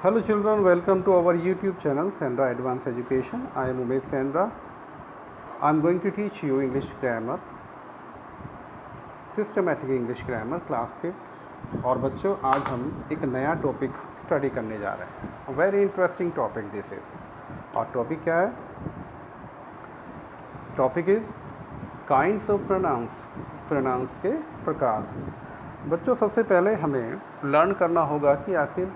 Hello children, welcome to our YouTube channel Sandra Advanced Education. I am Umesh Sandra. I am going to teach you English grammar, systematic English grammar class 5th. और बच्चों आज हम एक नया topic study करने जा रहे हैं. Very interesting topic this is. और टॉपिक क्या है? Topic is kinds of pronounce के प्रकार. बच्चों सबसे पहले हमें लर्न करना होगा कि आखिर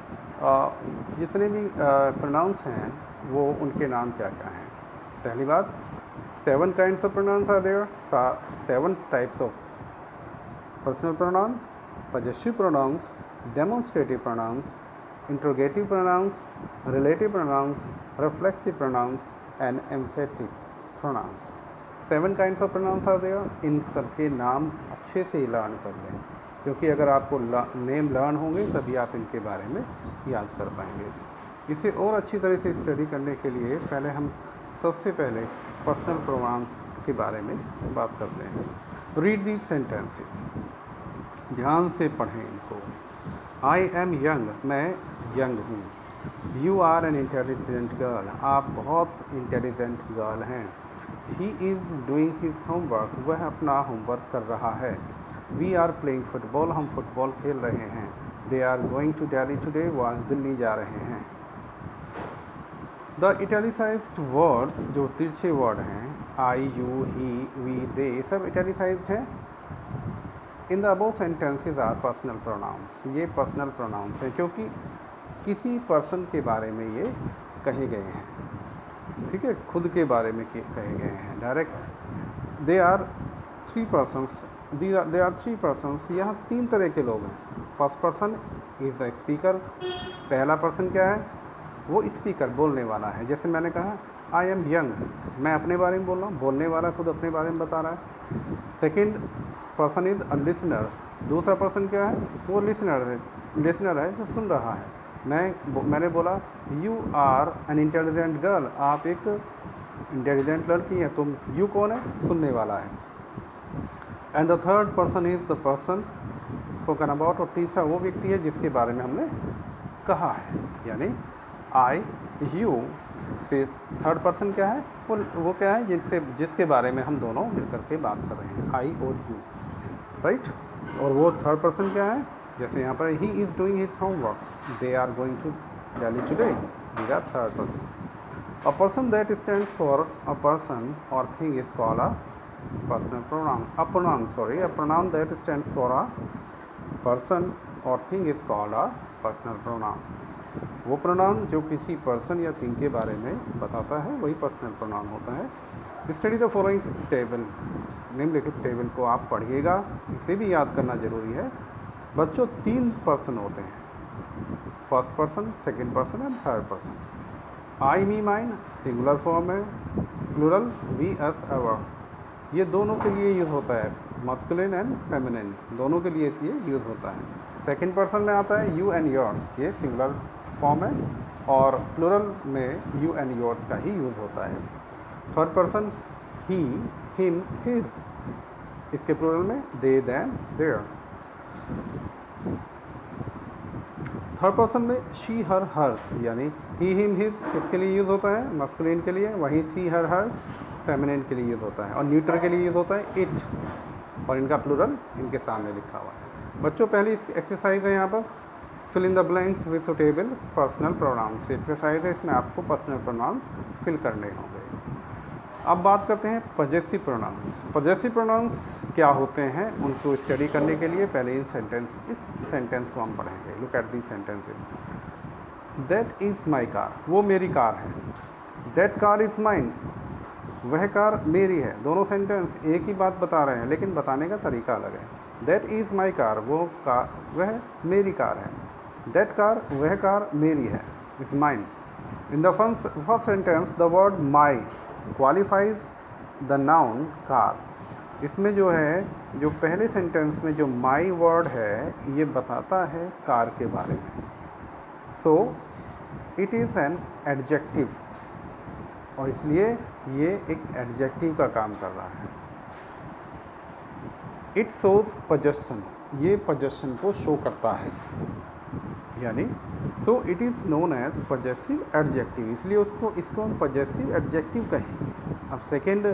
जितने भी प्रोनाउंस हैं वो उनके नाम क्या क्या हैं. पहली बात, 7 kinds of pronouns are there. 7 types of personal pronoun, possessive pronouns, demonstrative pronouns, interrogative pronouns, relative pronouns, reflexive pronouns and emphatic pronouns. 7 kinds of pronouns are there. इन सबके नाम अच्छे से लर्न कर लें, क्योंकि अगर आपको नेम लर्न होंगे तभी आप इनके बारे में याद कर पाएंगे. इसे और अच्छी तरह से स्टडी करने के लिए पहले हम सबसे पहले पर्सनल प्रोनाउंस के बारे में बात करते हैं. Read these sentences. ध्यान से पढ़ें इनको. आई एम यंग, मैं यंग हूँ. You are an intelligent girl, आप बहुत इंटेलिजेंट गर्ल हैं. He is doing his homework, वह अपना होमवर्क कर रहा है. वी आर प्लेइंग फुटबॉल, हम फुटबॉल खेल रहे हैं. They are going to Delhi today, वो आज दिल्ली जा रहे हैं. द इटैलिसाइज्ड वर्ड्स, जो तिरछे वर्ड हैं, आई, यू, ही, वी, दे, सब इटैलिसाइज्ड हैं. In the above sentences are personal pronouns, ये पर्सनल प्रोनाउंस हैं क्योंकि किसी पर्सन के बारे में ये कहे गए हैं. ठीक है, खुद के बारे में कहे गए हैं direct. They are 3 persons, they are 3 persons. यहाँ 3 तरह के लोग हैं. First person is the speaker. पहला पर्सन क्या है? वो स्पीकर, बोलने वाला है. जैसे मैंने कहा आई एम यंग, मैं अपने बारे में बोल रहा हूँ, बोलने वाला खुद अपने बारे में बता रहा है. Second person is a listener. दूसरा पर्सन क्या है? वो लिसनर है जो सुन रहा है. मैंने बोला you are an intelligent girl, आप एक इंटेलिजेंट लड़की हैं. तुम, यू कौन है? सुनने वाला है. And the third person is the person spoken about, और तीसरा वो व्यक्ति है जिसके बारे में हमने कहा है. यानी आई, यू से थर्ड पर्सन क्या है? वो क्या है? जिसके बारे में हम दोनों मिलकर के बात कर रहे हैं, आई और यू, राइट. और वो थर्ड पर्सन क्या है? जैसे यहाँ पर he is doing his homework, they are going to Delhi today, these are third person. A person that stands for a person और thing is called a personal pronoun. A pronoun that stands for a person or thing is called a personal pronoun. वो pronoun जो किसी person या thing के बारे में बताता है वही पर्सनल प्रोनाउन होता है. स्टडी द फॉलोइंग टेबल, निम्नलिखित टेबल को आप पढ़िएगा. इसे भी याद करना जरूरी है. बच्चों 3 पर्सन होते हैं, first person, second person and third person. I, me, mine singular form है. प्लूरल वी, अस, अवर, ये दोनों के लिए यूज़ होता है. मस्कुलिन एंड फेमिनिन दोनों के लिए ये यूज़ होता है. सेकंड पर्सन में आता है यू एंड योर्स, ये सिंगुलर फॉर्म है. और प्लूरल में यू एंड योर्स का ही यूज़ होता है. थर्ड पर्सन ही, हिम, हिज, इसके प्लूरल में दे, देम, देयर. थर्ड पर्सन में शी, हर, हर्स, यानी ही, हिम, हिज किसके लिए यूज़ होता है? मस्कुलिन के लिए. वहीं सी, हर, हर्स फेमिनिन के लिए यूज़ होता है. और न्यूट्रल के लिए यूज़ होता है इट, और इनका प्लूरल इनके सामने लिखा हुआ है. बच्चों पहली एक्सरसाइज है यहाँ पर, fill in the blanks with suitable personal pronouns. Exercise है, इसमें आपको पर्सनल प्रोनाउंस फिल करने होंगे. अब बात करते हैं पजेसिव प्रोनाउंस. पजेसिव प्रोनाउंस क्या होते हैं उनको स्टडी करने के लिए पहले इस सेंटेंस को हम पढ़ेंगे. Look at this sentences. That is my car, वो मेरी कार है. दैट कार इज़ माइन, वह कार मेरी है. दोनों सेंटेंस एक ही बात बता रहे हैं लेकिन बताने का तरीका अलग है. दैट इज़ माई कार, वह मेरी कार है. दैट कार, वह कार मेरी है, is mine. In the first sentence the word my qualifies the noun car. इसमें जो है, जो पहले सेंटेंस में जो माई वर्ड है ये बताता है कार के बारे में. सो इट इज़ एन एडजेक्टिव, और इसलिए ये एक एडजेक्टिव का काम कर रहा है. इट शोज पजेशन, ये पजेशन को शो करता है. यानी so it is known as possessive adjective, इसलिए इसको हम पजेसिव एडजेक्टिव कहेंगे। अब सेकेंड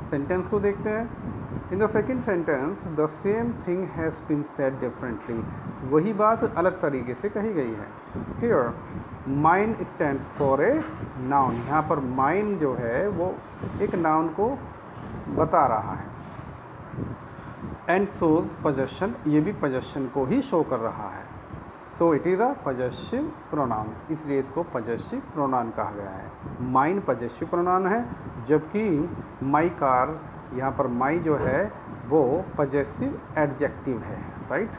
सेंटेंस को देखते हैं। In the second sentence the same thing has been said differently, वही बात अलग तरीके से कही गई है। Here mine stand for a noun, यहाँ पर माइन जो है वो एक नाउन को बता रहा है। एंड शोज पजेशन, ये भी पजेशन को ही शो कर रहा है। सो it is a possessive pronoun, इसलिए इसको पजेसिव प्रोनाउन कहा गया है। माइन पजेसिव प्रोनाउन है, जबकि माई कार, यहाँ पर माई जो है वो पजेसिव एडजेक्टिव है, right.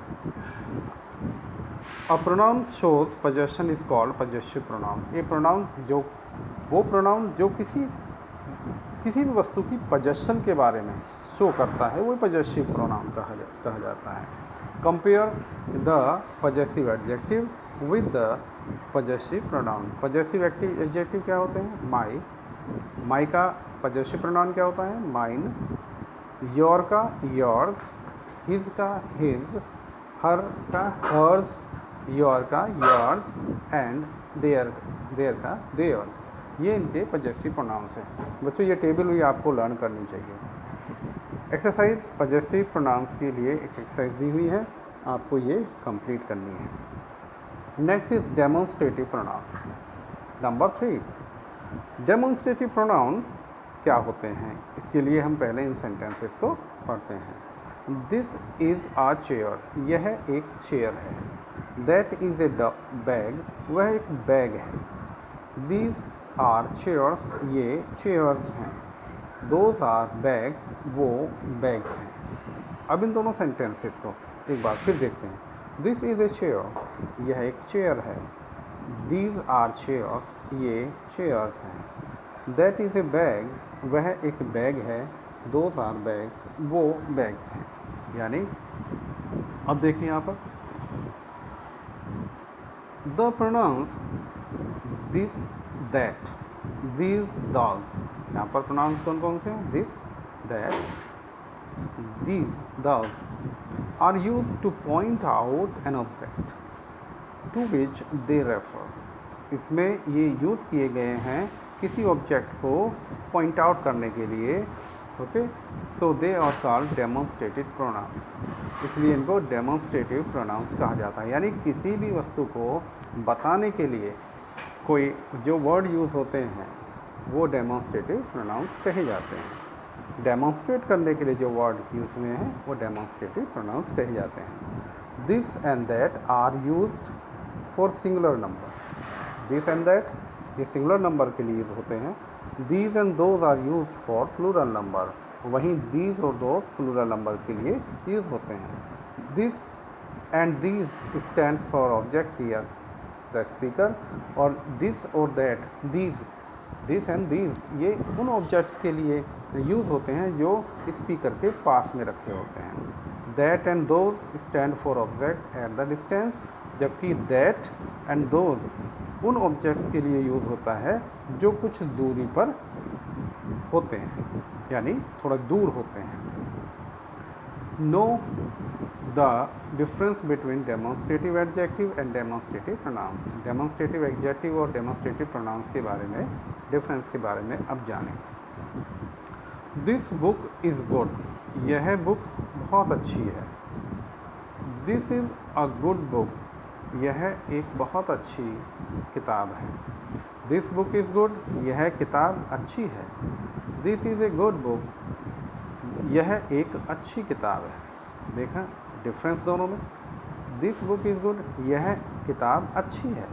A pronoun shows possession is called possessive pronoun. ये प्रोनाउन जो किसी भी वस्तु की पजेशन के बारे में शो करता है वो पजेसिव प्रोनाउन कहा जाता है। Compare the possessive adjective with the possessive pronoun. Possessive adjective क्या होते हैं? माई का पजेसिव प्रोनाउन क्या होता है? माइन। योर का योर्स, हिज का हिज, हर का हर्स, योर का योर्स एंड देयर का देयर्स। ये इनके पजेसिव प्रोनाउंस हैं। बच्चों ये टेबल भी आपको लर्न करनी चाहिए। एक्सरसाइज पजेसिव प्रोनाउंस के लिए एक एक्सरसाइज दी हुई है, आपको ये कंप्लीट करनी है। Next is demonstrative pronoun. Number 3, demonstrative pronoun क्या होते हैं, इसके लिए हम पहले इन सेंटेंसेस को पढ़ते हैं। दिस इज़ आ चेयर, यह एक चेयर है। दैट इज़ ए बैग, वह एक बैग है। दीज आर चेयर्स, ये चेयर्स हैं। दोज आर बैग्स, वो बैग्स हैं। अब इन दोनों सेंटेंसेस को एक बार फिर देखते हैं। दिस इज़ ए चेयर, यह एक चेयर है। दीज आर चेयर्स, ये चेयर्स हैं। दैट इज़ ए बैग, वह एक बैग है। दोज आर बैग्स, वो बैग्स हैं। यानी अब देखिए यहाँ पर the pronounce this, that, these, those. यहाँ पर प्रोनाउंस कौन कौन से हैं? This, that, these, those are used to point out an object to which they refer. इसमें ये यूज़ किए गए हैं किसी ऑब्जेक्ट को पॉइंट आउट करने के लिए। Okay, so they are called demonstrative pronoun, इसलिए इनको डेमोन्स्ट्रेटिव प्रोनाउंस कहा जाता है। यानी किसी भी वस्तु को बताने के लिए कोई जो वर्ड यूज़ होते हैं वो डेमोन्स्ट्रेटिव प्रोनाउंस कहे जाते हैं। डेमोन्स्ट्रेट करने के लिए जो वर्ड यूज हुए हैं वो डेमोन्स्ट्रेटिव प्रोनाउंस कहे जाते हैं। This and that are used for singular number. This and that ये सिंगुलर नंबर के लिए यूज होते हैं। These and those are used for plural number, वहीं दीज और दोज प्लूरल नंबर के लिए यूज होते हैं। This and these stand for object here the speaker, और दिस और दैट, दिस एंड दीज ये उन ऑब्जेक्ट्स के लिए यूज़ होते हैं जो स्पीकर के पास में रखे होते हैं। That and those stand for object at the distance, जबकि दैट एंड दोज उन ऑब्जेक्ट्स के लिए यूज़ होता है जो कुछ दूरी पर होते हैं, यानी थोड़ा दूर होते हैं। Know the difference between demonstrative adjective and demonstrative pronouns. Demonstrative adjective और डेमोन्स्ट्रेटिव प्रोनाउंस के बारे में, डिफरेंस के बारे में अब जानें। दिस बुक इज़ गुड, यह बुक बहुत अच्छी है। This is a good book, यह एक बहुत अच्छी किताब है। दिस बुक इज़ गुड, यह किताब अच्छी है। This is a good book, यह एक अच्छी किताब है। देखा डिफरेंस दोनों में। दिस बुक इज़ गुड, यह किताब अच्छी है।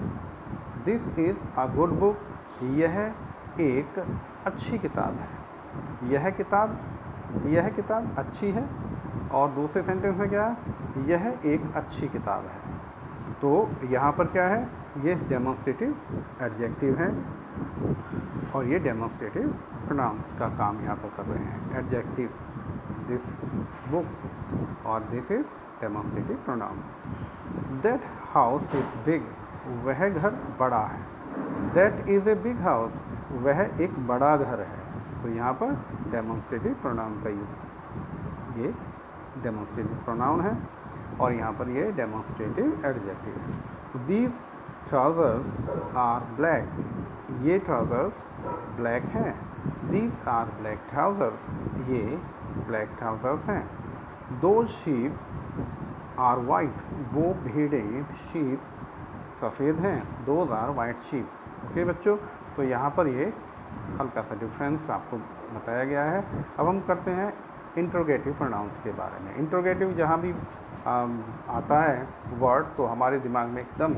This is a good book, यह एक अच्छी किताब है। यह किताब अच्छी है, और दूसरे सेंटेंस में क्या है? यह एक अच्छी किताब है। तो यहाँ पर क्या है? ये डेमोन्स्ट्रेटिव एडजेक्टिव है और ये डेमोन्स्ट्रेटिव प्रोनाउंस का काम यहाँ पर कर रहे हैं। एडजेक्टिव दिस बुक और this is demonstrative pronoun. That house is big, वह घर बड़ा है। That is a big house, वह एक बड़ा घर है। तो यहाँ पर डेमोन्स्ट्रेटिव प्रोनाउन का यूज़, ये डेमोन्स्ट्रेटिव प्रोनाउन है और यहाँ पर ये डेमोन्स्ट्रेटिव एडजेक्टिव है। These trousers are black. ये trousers black हैं. These are black trousers. ये black trousers हैं. Those sheep are white. वो भेड़ें sheep सफ़ेद हैं. Those are white sheep. Okay बच्चों, तो यहाँ पर ये हल्का सा डिफरेंस आपको बताया गया है. अब हम करते हैं इंट्रोगेटिव प्रोनाउंस के बारे में. इंट्रोगेटिव जहाँ भी आता है वर्ड तो हमारे दिमाग में एकदम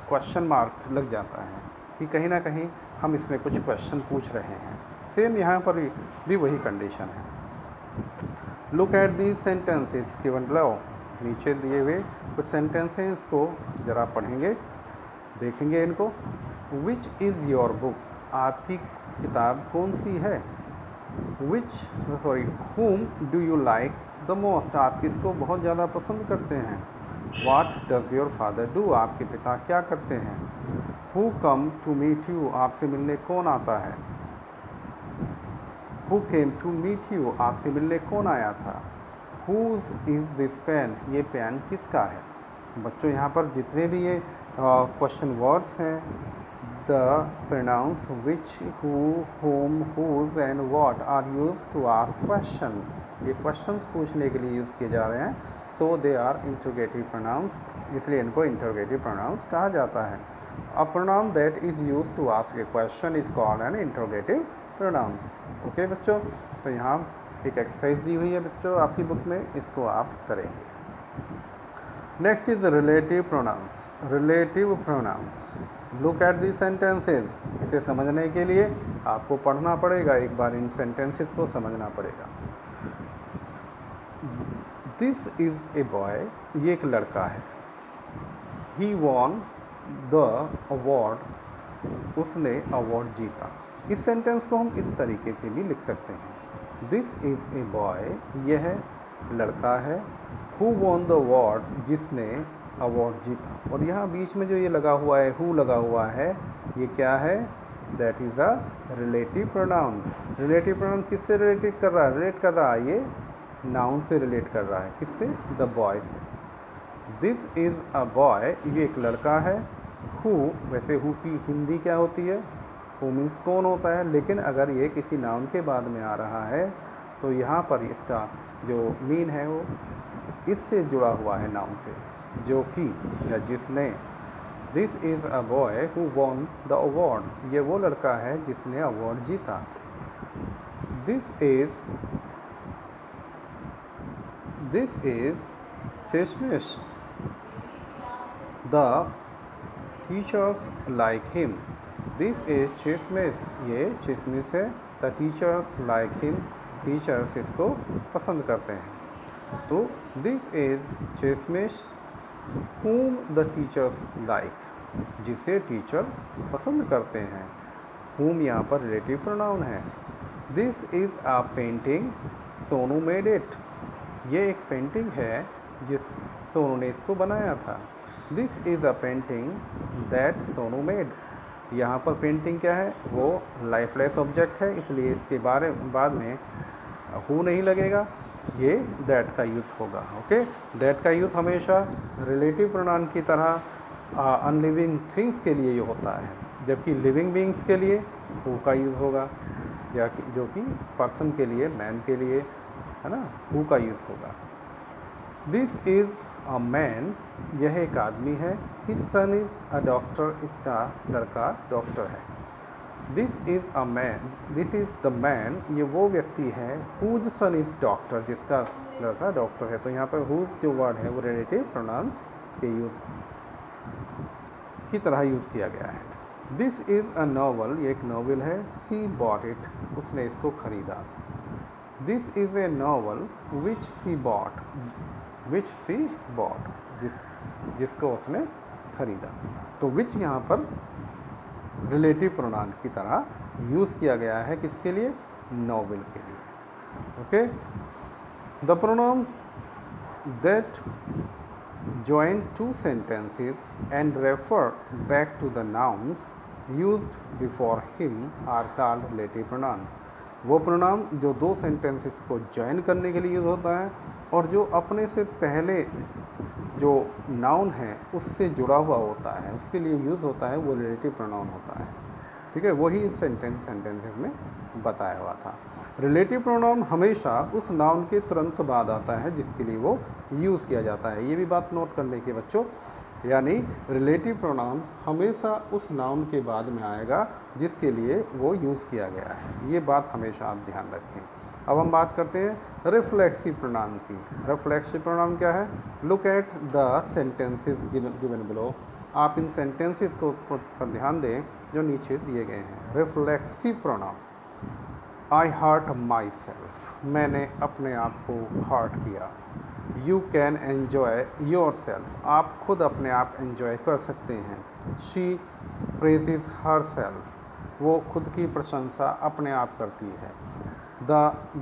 क्वेश्चन मार्क लग जाता है कि कहीं ना कहीं हम इसमें कुछ क्वेश्चन पूछ रहे हैं. सेम यहाँ पर भी वही कंडीशन है. Look at these sentences given below. नीचे दिए हुए कुछ सेंटेंस हैं, इसको ज़रा पढ़ेंगे, देखेंगे इनको. Which is your book. आपकी किताब कौन सी है. whom do you like the most. आप किसको बहुत ज़्यादा पसंद करते हैं. what does your father do. आपके पिता क्या करते हैं. who come to meet you. आपसे मिलने कौन आता है. who came to meet you. आपसे मिलने कौन आया था. whose is this pen. ये पेन किसका है. बच्चों यहाँ पर जितने भी ये क्वेश्चन वर्ड्स हैं, the pronouns which, who, whom, whose and what are used to ask question. ये questions पूछने के लिए यूज़ किए जा रहे हैं. so they are interrogative pronouns, इसलिए इनको interrogative pronouns कहा जाता है. A pronoun that is used to ask a question is called an interrogative pronouns. Okay बच्चों, तो यहाँ एक एक्सरसाइज दी हुई है बच्चों आपकी बुक में, इसको आप करेंगे. Next is relative pronouns. Relative pronouns. Look at the sentences. इसे समझने के लिए आपको पढ़ना पड़ेगा, एक बार इन सेंटेंसेस को समझना पड़ेगा. This is a boy. ये एक लड़का है. He won the award. उसने अवार्ड जीता. इस सेंटेंस को हम इस तरीके से भी लिख सकते हैं. This is a boy. यह लड़का है. Who won the award. जिसने अवार्ड जीता. और यहाँ बीच में जो ये लगा हुआ है, हु लगा हुआ है, ये क्या है. That is a relative pronoun. Relative pronoun किससे रिलेटेड कर रहा है. रिलेट कर रहा है, ये नाउन से रिलेट कर रहा है. किससे. द बॉय से. This is a boy. ये एक लड़का है. हु, वैसे हु की हिंदी क्या होती है. हु मीन्स कौन होता है, लेकिन अगर ये किसी नाउन के बाद में आ रहा है तो यहाँ पर इसका जो मीन है वो इससे जुड़ा हुआ है नाउन से, जो कि या जिसने. This is a boy who won the award. ये वो लड़का है जिसने अवार्ड जीता. दिस इज़ चेशमिश. The teachers like him. This is चेशमिश. ये चेशमिश है. The teachers like him. Teachers इसको पसंद करते हैं. तो दिस इज़ चेशमिश whom the teachers like. जिसे टीचर पसंद करते हैं. whom यहाँ पर रिलेटिव प्रोनाउन है. This is a painting. Sonu made it. ये एक पेंटिंग है जिस सोनू ने इसको बनाया था. This is a painting that Sonu made. यहाँ पर पेंटिंग क्या है, वो लाइफलेस ऑब्जेक्ट है, इसलिए इसके बाद में हु नहीं लगेगा, ये दैट का यूज़ होगा. ओके, दैट का यूज़ हमेशा रिलेटिव प्रोनाउन की तरह अनलिविंग थिंग्स के लिए ये होता है, जबकि लिविंग बीइंग्स के लिए हु का यूज़ होगा, या जो कि पर्सन के लिए, मैन के लिए है ना, हु का यूज़ होगा. This is a man. यह एक आदमी है. His son is a doctor. इसका लड़का डॉक्टर है. This is a man. This is the man. ये वो व्यक्ति है. Whose son is doctor. जिसका लड़का डॉक्टर है. तो यहाँ पर हुज जो वर्ड है वो रिलेटिव प्रोनाउन के यूज़ की तरह यूज़ किया गया है. This is a novel. ये एक नॉवल है. She bought it. उसने इसको खरीदा. This is a novel which she bought. Which she bought. जिसको उसने खरीदा. तो विच यहाँ पर रिलेटिव प्रोनाउन की तरह यूज़ किया गया है. किसके लिए. नॉवेल के लिए. Okay, the pronoun that join two sentences and refer back to the nouns used before him are called relative pronoun. वो प्रोनाउन जो दो सेंटेंसेस को ज्वाइन करने के लिए यूज़ होता है और जो अपने से पहले जो नाउन है उससे जुड़ा हुआ होता है, उसके लिए यूज़ होता है, वो रिलेटिव प्रोनाउन होता है। ठीक है, वही इस सेंटेंसेस में बताया हुआ था। रिलेटिव प्रोनाउन हमेशा उस नाउन के तुरंत बाद आता है जिसके लिए वो यूज़ किया जाता है। ये भी बात नोट कर लें कि बच्चों, यानी रिलेटिव प्रोनाउन हमेशा उस नाउन के बाद में आएगा जिसके लिए वो यूज़ किया गया है। ये बात हमेशा आप ध्यान रखें। अब हम बात करते हैं रिफ्लेक्सिव प्रोनाउन की। रिफ्लेक्सिव प्रोनाउन क्या है? Look at the sentences given below. आप इन सेंटेंसेस को पर ध्यान दें जो नीचे दिए गए हैं। Reflexive pronoun, I hurt myself, मैंने अपने आप को हर्ट किया। You can enjoy yourself, आप खुद अपने आप एन्जॉय कर सकते हैं। शी प्रेजेस हर सेल्फ, वो खुद की प्रशंसा अपने आप करती है। The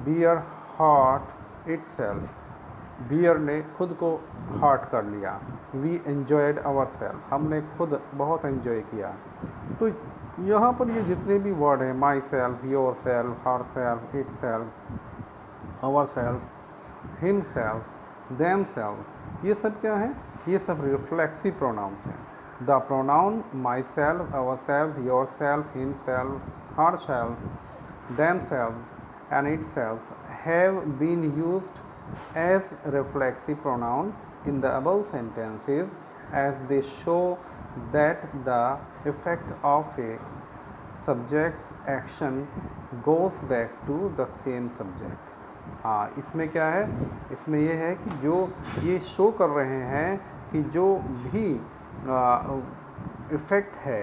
bear hurt itself, bear ने खुद को हर्ट कर लिया। वी एन्जॉयड आवर सेल्फ, हमने खुद बहुत एन्जॉय किया। तो यहाँ पर ये जितने भी वर्ड हैं, myself, yourself, herself, itself, ourself, himself, themself, ये सब क्या है? ये सब रिफ्लेक्सिव प्रोनाउंस हैं। The pronoun myself, ourself, yourself, himself, herself, themself and itself have been used as reflexive pronoun in the above sentences as they show that the effect of a subject's action goes back to the same subject। हाँ, इसमें क्या है? इसमें ये है कि जो ये शो कर रहे हैं कि जो भी इफ़ेक्ट है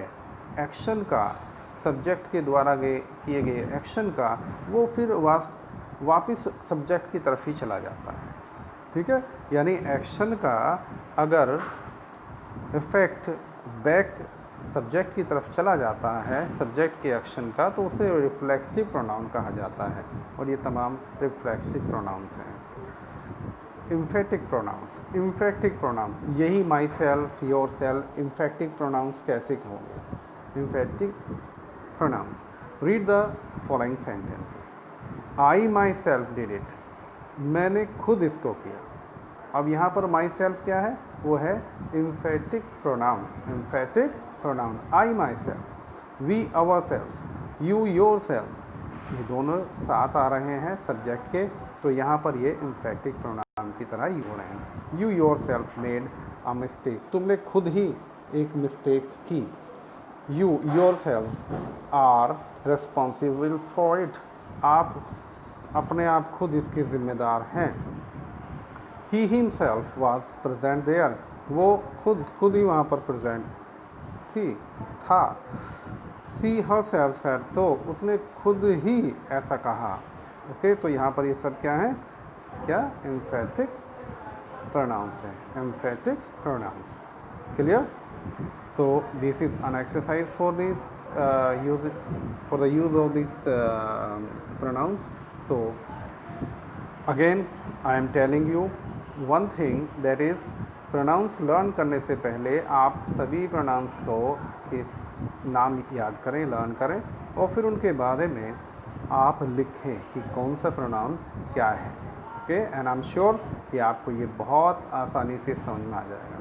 एक्शन का, सब्जेक्ट के द्वारा किए गए एक्शन का, वो फिर वापस सब्जेक्ट की तरफ ही चला जाता है। ठीक है, यानी एक्शन का अगर इफ़ेक्ट बैक सब्जेक्ट की तरफ चला जाता है, सब्जेक्ट के एक्शन का, तो उसे रिफ्लेक्सिव प्रोनाउन कहा जाता है। और ये तमाम रिफ्लेक्सिव प्रोनाउंस हैं। इम्फेटिक प्रोनाउंस, इम्फेटिक प्रोनाउंस, यही myself, yourself, emphatic pronouns कैसे होंगे? Emphatic pronoun, read the following sentences. I myself did it, मैंने खुद इसको किया। अब यहाँ पर माई सेल्फ क्या है? वो है emphatic pronoun. Emphatic pronoun, I myself, we ourself, you yourself, ये दोनों साथ आ रहे हैं सब्जेक्ट के, तो यहाँ पर ये इम्फेटिक प्रोनाउन की तरह यूज हो रहे हैं। You yourself made a mistake, तुमने खुद ही एक मिस्टेक की। You yourself are responsible for it, आप अपने आप खुद इसके जिम्मेदार हैं। He himself was present there, वो खुद ही वहाँ पर प्रेजेंट था। सी हर सेल्फ सेड सो, उसने खुद ही ऐसा कहा। ओके, तो यहाँ पर ये सब क्या है? क्या? एम्फेटिक प्रोनाउंस है, emphatic pronouns. Clear? So this is an exercise for this for the use of these pronouns. So again I am telling you one thing, that is pronouns learn करने से पहले आप सभी pronouns को के नाम याद करें, लर्न करें, और फिर उनके बारे में आप लिखें कि कौन सा pronoun क्या है। Okay, and I am sure कि आपको ये बहुत आसानी से समझ में आ जाएगा।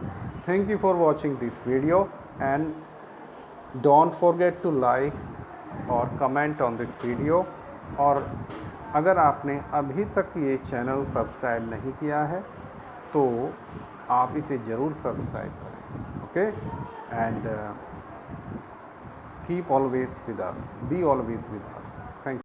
Thank you for watching this video and don't forget to like और comment on this video। और अगर आपने अभी तक ये चैनल सब्सक्राइब नहीं किया है तो आप इसे ज़रूर सब्सक्राइब करें। Okay, and keep always with us, be always with us।